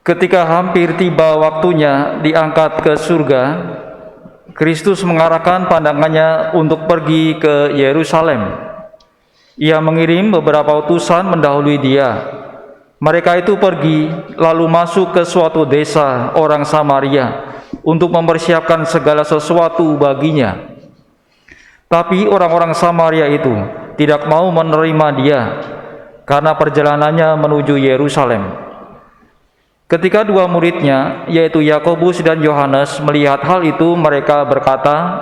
Ketika hampir tiba waktunya diangkat ke surga, Kristus mengarahkan pandangannya untuk pergi ke Yerusalem. Ia mengirim beberapa utusan mendahului dia. Mereka itu pergi lalu masuk ke suatu desa orang Samaria untuk mempersiapkan segala sesuatu baginya. Tapi orang-orang Samaria itu tidak mau menerima dia karena perjalanannya menuju Yerusalem. Ketika dua muridnya, yaitu Yakobus dan Yohanes, melihat hal itu, mereka berkata,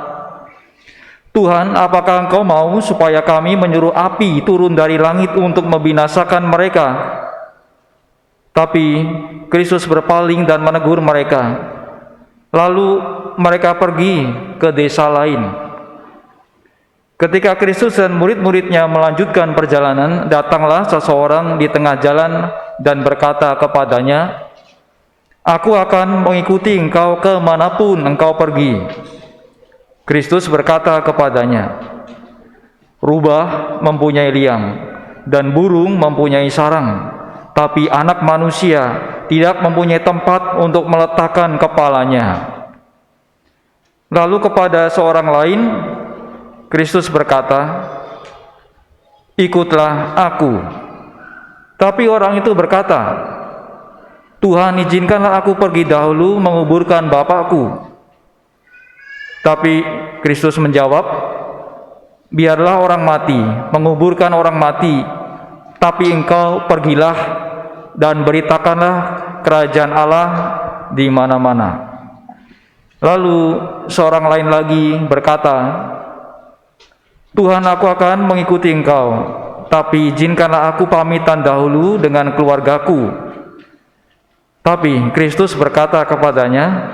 "Tuhan, apakah Engkau mau supaya kami menyuruh api turun dari langit untuk membinasakan mereka?" Tapi Kristus berpaling dan menegur mereka. Lalu mereka pergi ke desa lain. Ketika Kristus dan murid-muridnya melanjutkan perjalanan, datanglah seseorang di tengah jalan dan berkata kepadanya, "Aku akan mengikuti engkau kemanapun engkau pergi." Kristus berkata kepadanya, "Rubah mempunyai liang dan burung mempunyai sarang, tapi Anak Manusia tidak mempunyai tempat untuk meletakkan kepalanya." Lalu kepada seorang lain, Kristus berkata, "Ikutlah aku." Tapi orang itu berkata, "Tuhan, izinkanlah aku pergi dahulu menguburkan Bapakku." Tapi Kristus menjawab, "Biarlah orang mati menguburkan orang mati, tapi engkau pergilah dan beritakanlah kerajaan Allah di mana-mana." Lalu seorang lain lagi berkata, "Tuhan, aku akan mengikuti engkau, tapi izinkanlah aku pamitan dahulu dengan keluargaku." Tapi Kristus berkata kepadanya,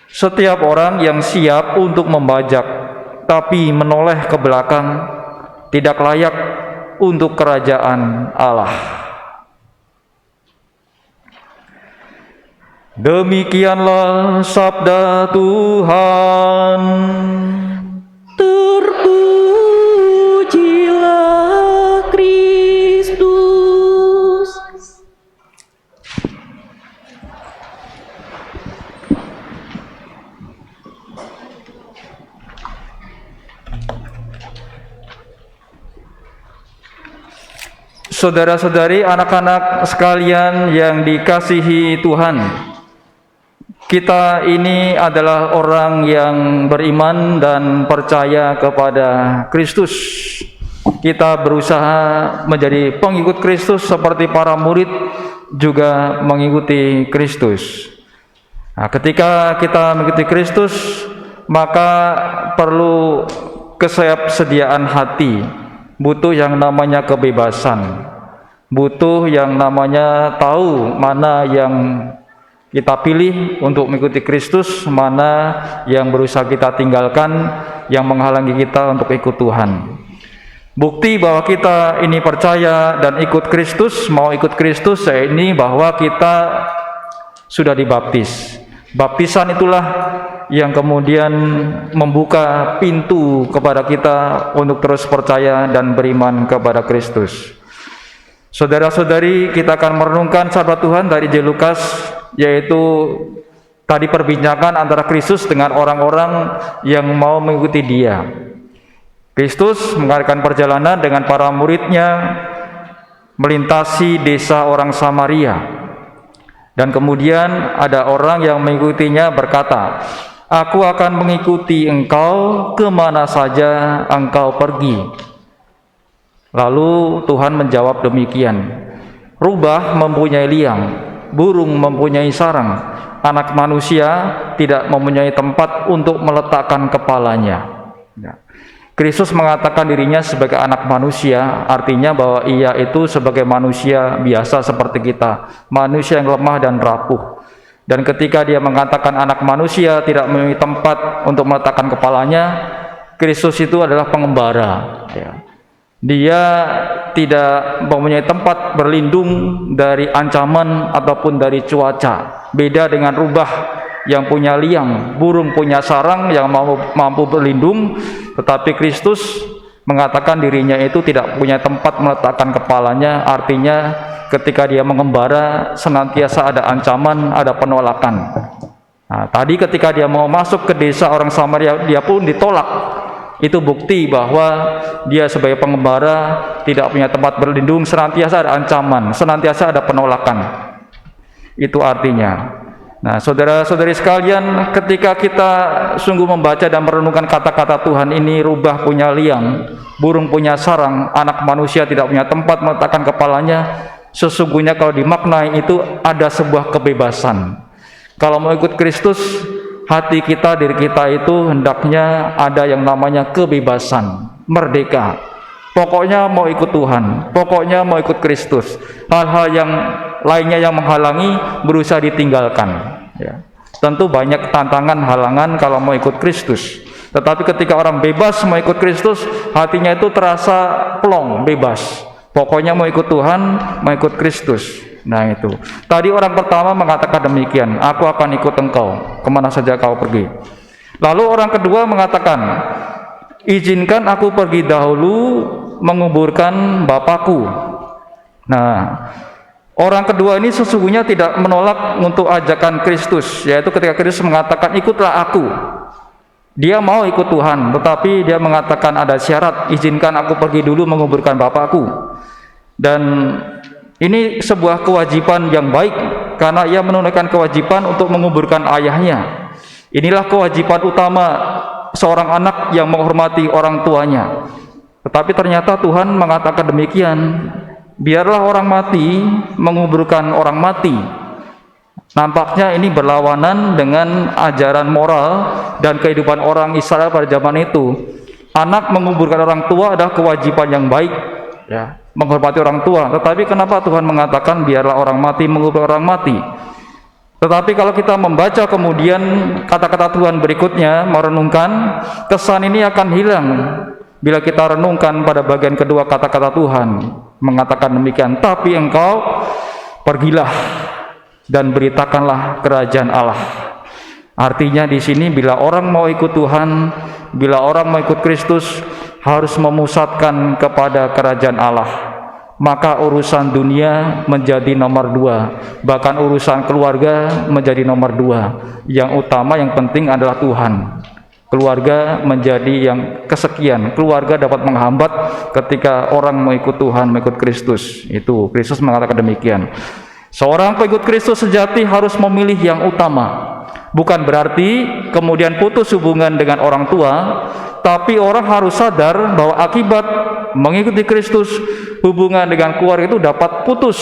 "Setiap orang yang siap untuk membajak, tapi menoleh ke belakang, tidak layak untuk kerajaan Allah." Demikianlah sabda Tuhan. Terpujilah Kristus. Saudara-saudari, anak-anak sekalian yang dikasihi Tuhan, kita ini adalah orang yang beriman dan percaya kepada Kristus. Kita berusaha menjadi pengikut Kristus seperti para murid juga mengikuti Kristus. Nah, ketika kita mengikuti Kristus, maka perlu kesediaan hati, butuh yang namanya kebebasan, butuh yang namanya tahu mana yang kita pilih untuk mengikuti Kristus, mana yang berusaha kita tinggalkan, yang menghalangi kita untuk ikut Tuhan. Bukti bahwa kita ini percaya dan ikut Kristus, mau ikut Kristus, ini bahwa kita sudah dibaptis. Baptisan itulah yang kemudian membuka pintu kepada kita untuk terus percaya dan beriman kepada Kristus. Saudara-saudari, kita akan merenungkan sabda Tuhan dari Injil Lukas, yaitu tadi perbincangan antara Kristus dengan orang-orang yang mau mengikuti Dia. Kristus mengadakan perjalanan dengan para muridnya melintasi desa orang Samaria, dan kemudian ada orang yang mengikutinya berkata, "Aku akan mengikuti engkau kemana saja engkau pergi." Lalu Tuhan menjawab demikian, "Rubah mempunyai liang, burung mempunyai sarang, Anak Manusia tidak mempunyai tempat untuk meletakkan kepalanya." Kristus mengatakan dirinya sebagai anak manusia, artinya bahwa ia itu sebagai manusia biasa seperti kita, manusia yang lemah dan rapuh. Dan ketika dia mengatakan anak manusia tidak mempunyai tempat untuk meletakkan kepalanya, Kristus itu adalah pengembara. Dia tidak mempunyai tempat berlindung dari ancaman ataupun dari cuaca. Beda dengan rubah yang punya liang, burung punya sarang yang mampu berlindung, tetapi Kristus mengatakan dirinya itu tidak punya tempat meletakkan kepalanya. Artinya ketika dia mengembara senantiasa ada ancaman, ada penolakan. Nah, tadi ketika dia mau masuk ke desa orang Samaria, dia pun ditolak. Itu bukti bahwa dia sebagai pengembara tidak punya tempat berlindung, senantiasa ada ancaman, senantiasa ada penolakan. Itu artinya. Nah, saudara-saudari sekalian, ketika kita sungguh membaca dan merenungkan kata-kata Tuhan ini, rubah punya liang, burung punya sarang, anak manusia tidak punya tempat meletakkan kepalanya, sesungguhnya kalau dimaknai itu ada sebuah kebebasan. Kalau mau ikut Kristus, hati kita, diri kita itu hendaknya ada yang namanya kebebasan, merdeka. Pokoknya mau ikut Tuhan, pokoknya mau ikut Kristus. Hal-hal yang lainnya yang menghalangi berusaha ditinggalkan. Ya. Tentu banyak tantangan, halangan kalau mau ikut Kristus. Tetapi ketika orang bebas mau ikut Kristus, hatinya itu terasa plong, bebas. Pokoknya mau ikut Tuhan, mau ikut Kristus. Nah itu. Tadi orang pertama mengatakan demikian, aku akan ikut engkau, kemana saja kau pergi. Lalu orang kedua mengatakan, izinkan aku pergi dahulu menguburkan Bapakku. Nah, orang kedua ini sesungguhnya tidak menolak untuk ajakan Kristus, yaitu ketika Kristus mengatakan ikutlah aku. Dia mau ikut Tuhan, tetapi dia mengatakan ada syarat, izinkan aku pergi dulu menguburkan Bapakku. Dan ini sebuah kewajiban yang baik, karena ia menunaikan kewajiban untuk menguburkan ayahnya. Inilah kewajiban utama seorang anak yang menghormati orang tuanya. Tetapi ternyata Tuhan mengatakan demikian, biarlah orang mati menguburkan orang mati. Nampaknya ini berlawanan dengan ajaran moral dan kehidupan orang Israel pada zaman itu. Anak menguburkan orang tua adalah kewajiban yang baik, ya, menghormati orang tua. Tetapi kenapa Tuhan mengatakan biarlah orang mati mengubur orang mati? Tetapi kalau kita membaca kemudian kata-kata Tuhan berikutnya, merenungkan, kesan ini akan hilang bila kita renungkan pada bagian kedua kata-kata Tuhan. Mengatakan demikian, tapi engkau pergilah dan beritakanlah kerajaan Allah. Artinya di sini bila orang mau ikut Tuhan, bila orang mau ikut Kristus, harus memusatkan kepada kerajaan Allah. Maka urusan dunia menjadi nomor 2, bahkan urusan keluarga menjadi nomor 2. Yang utama, yang penting adalah Tuhan. Keluarga menjadi yang kesekian. Keluarga dapat menghambat ketika orang mau ikut Tuhan, mau ikut Kristus. Itu Kristus mengatakan demikian. Seorang pengikut Kristus sejati harus memilih yang utama. Bukan berarti kemudian putus hubungan dengan orang tua, tapi orang harus sadar bahwa akibat mengikuti Kristus, hubungan dengan keluarga itu dapat putus.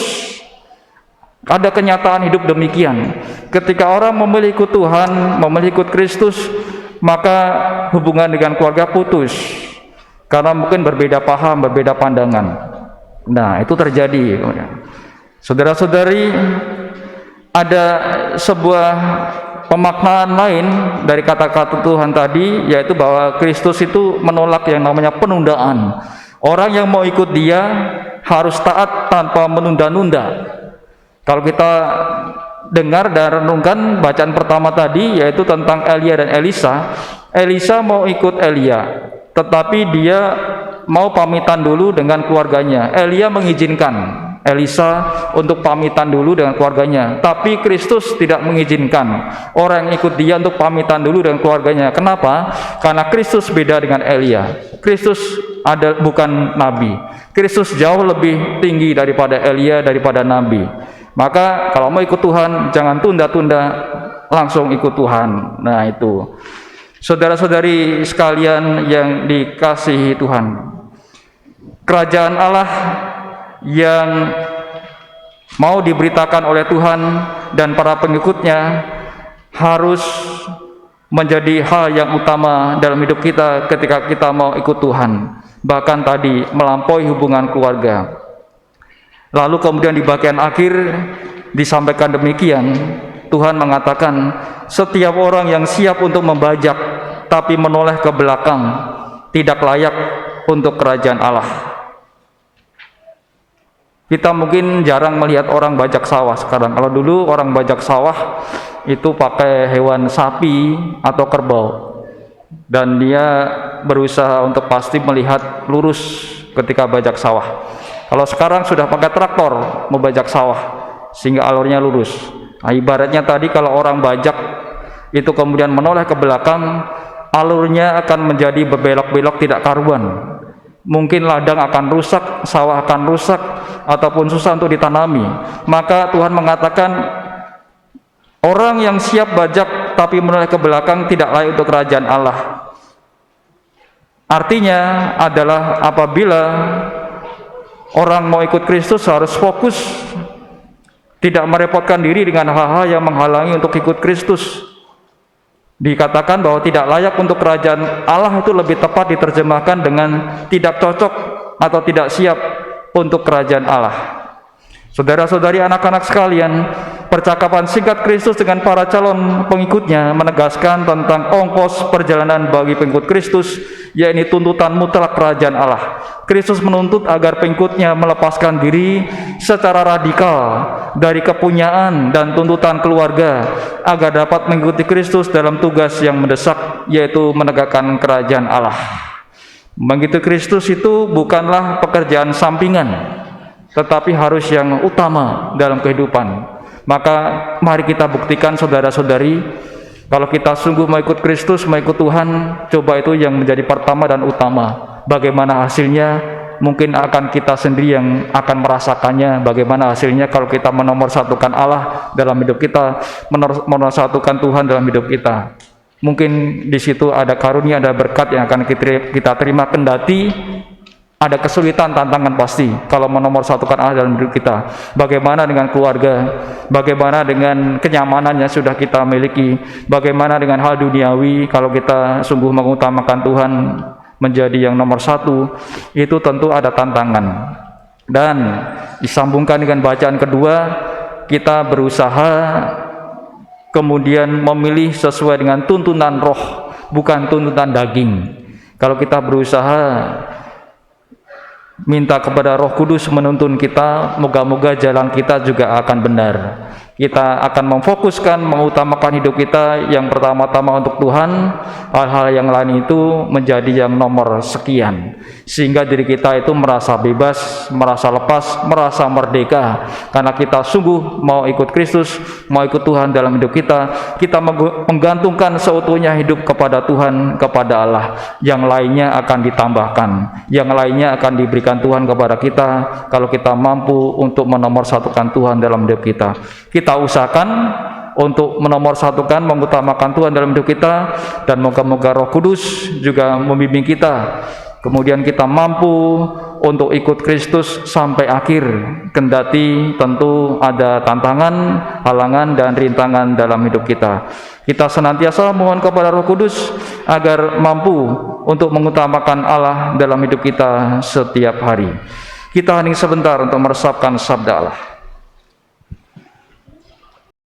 Ada kenyataan hidup demikian. Ketika orang memilih ikut Tuhan, memilih ikut Kristus, maka hubungan dengan keluarga putus. Karena mungkin berbeda paham, berbeda pandangan. Nah, itu terjadi. Saudara-saudari, ada sebuah pemaknaan lain dari kata-kata Tuhan tadi, yaitu bahwa Kristus itu menolak yang namanya penundaan. Orang yang mau ikut Dia harus taat tanpa menunda-nunda. Kalau kita dengar dan renungkan bacaan pertama tadi, yaitu tentang Elia dan Elisa. Elisa mau ikut Elia, tetapi dia mau pamitan dulu dengan keluarganya. Elia mengizinkan Elisa untuk pamitan dulu dengan keluarganya, tapi Kristus tidak mengizinkan orang yang ikut dia untuk pamitan dulu dengan keluarganya. Kenapa? Karena Kristus beda dengan Elia. Kristus bukan nabi. Kristus jauh lebih tinggi daripada Elia, daripada nabi. Maka kalau mau ikut Tuhan, jangan tunda-tunda, langsung ikut Tuhan. Nah itu, saudara-saudari sekalian yang dikasihi Tuhan, kerajaan Allah yang mau diberitakan oleh Tuhan dan para pengikutnya harus menjadi hal yang utama dalam hidup kita ketika kita mau ikut Tuhan. Bahkan tadi melampaui hubungan keluarga. Lalu kemudian di bagian akhir disampaikan demikian, Tuhan mengatakan setiap orang yang siap untuk membajak tapi menoleh ke belakang tidak layak untuk kerajaan Allah. Kita mungkin jarang melihat orang bajak sawah sekarang. Kalau dulu orang bajak sawah itu pakai hewan sapi atau kerbau, dan dia berusaha untuk pasti melihat lurus ketika bajak sawah. Kalau sekarang sudah pakai traktor membajak sawah sehingga alurnya lurus. Nah, ibaratnya tadi kalau orang bajak itu kemudian menoleh ke belakang, alurnya akan menjadi berbelok-belok tidak karuan. Mungkin ladang akan rusak, sawah akan rusak, ataupun susah untuk ditanami. Maka Tuhan mengatakan, orang yang siap bajak tapi menoleh ke belakang tidak layak untuk kerajaan Allah. Artinya adalah apabila orang mau ikut Kristus harus fokus, tidak merepotkan diri dengan hal-hal yang menghalangi untuk ikut Kristus. Dikatakan bahwa tidak layak untuk kerajaan Allah itu lebih tepat diterjemahkan dengan tidak cocok atau tidak siap untuk kerajaan Allah. Saudara-saudari, anak-anak sekalian, percakapan singkat Kristus dengan para calon pengikutnya menegaskan tentang ongkos perjalanan bagi pengikut Kristus, yakni tuntutan mutlak kerajaan Allah. Kristus menuntut agar pengikutnya melepaskan diri secara radikal dari kepunyaan dan tuntutan keluarga agar dapat mengikuti Kristus dalam tugas yang mendesak, yaitu menegakkan kerajaan Allah. Mengikuti Kristus itu bukanlah pekerjaan sampingan, tetapi harus yang utama dalam kehidupan. Maka mari kita buktikan, saudara-saudari, kalau kita sungguh mau ikut Kristus, mau ikut Tuhan, coba itu yang menjadi pertama dan utama. Bagaimana hasilnya? Mungkin akan kita sendiri yang akan merasakannya. Bagaimana hasilnya kalau kita menomorsatukan Allah dalam hidup kita, menomorsatukan Tuhan dalam hidup kita. Mungkin di situ ada karunia, ada berkat yang akan kita terima, kendati ada kesulitan, tantangan pasti kalau menomorsatukan Allah dalam hidup kita. Bagaimana dengan keluarga? Bagaimana dengan kenyamanan yang sudah kita miliki? Bagaimana dengan hal duniawi kalau kita sungguh mengutamakan Tuhan menjadi yang nomor satu? Itu tentu ada tantangan. Dan disambungkan dengan bacaan kedua, kita berusaha kemudian memilih sesuai dengan tuntunan roh, bukan tuntutan daging. Kalau kita berusaha minta kepada Roh Kudus menuntun kita, moga-moga jalan kita juga akan benar. Kita akan memfokuskan, mengutamakan hidup kita yang pertama-tama untuk Tuhan, hal-hal yang lain itu menjadi yang nomor sekian, sehingga diri kita itu merasa bebas, merasa lepas, merasa merdeka, karena kita sungguh mau ikut Kristus, mau ikut Tuhan dalam hidup kita. Kita menggantungkan seutuhnya hidup kepada Tuhan, kepada Allah. Yang lainnya akan ditambahkan, yang lainnya akan diberikan Tuhan kepada kita kalau kita mampu untuk menomorsatukan Tuhan dalam hidup kita. Kita usahakan untuk menomorsatukan, mengutamakan Tuhan dalam hidup kita, dan moga-moga Roh Kudus juga membimbing kita. Kemudian kita mampu untuk ikut Kristus sampai akhir, kendati tentu ada tantangan, halangan, dan rintangan dalam hidup kita. Kita senantiasa mohon kepada Roh Kudus agar mampu untuk mengutamakan Allah dalam hidup kita setiap hari. Kita hening sebentar untuk meresapkan sabda Allah.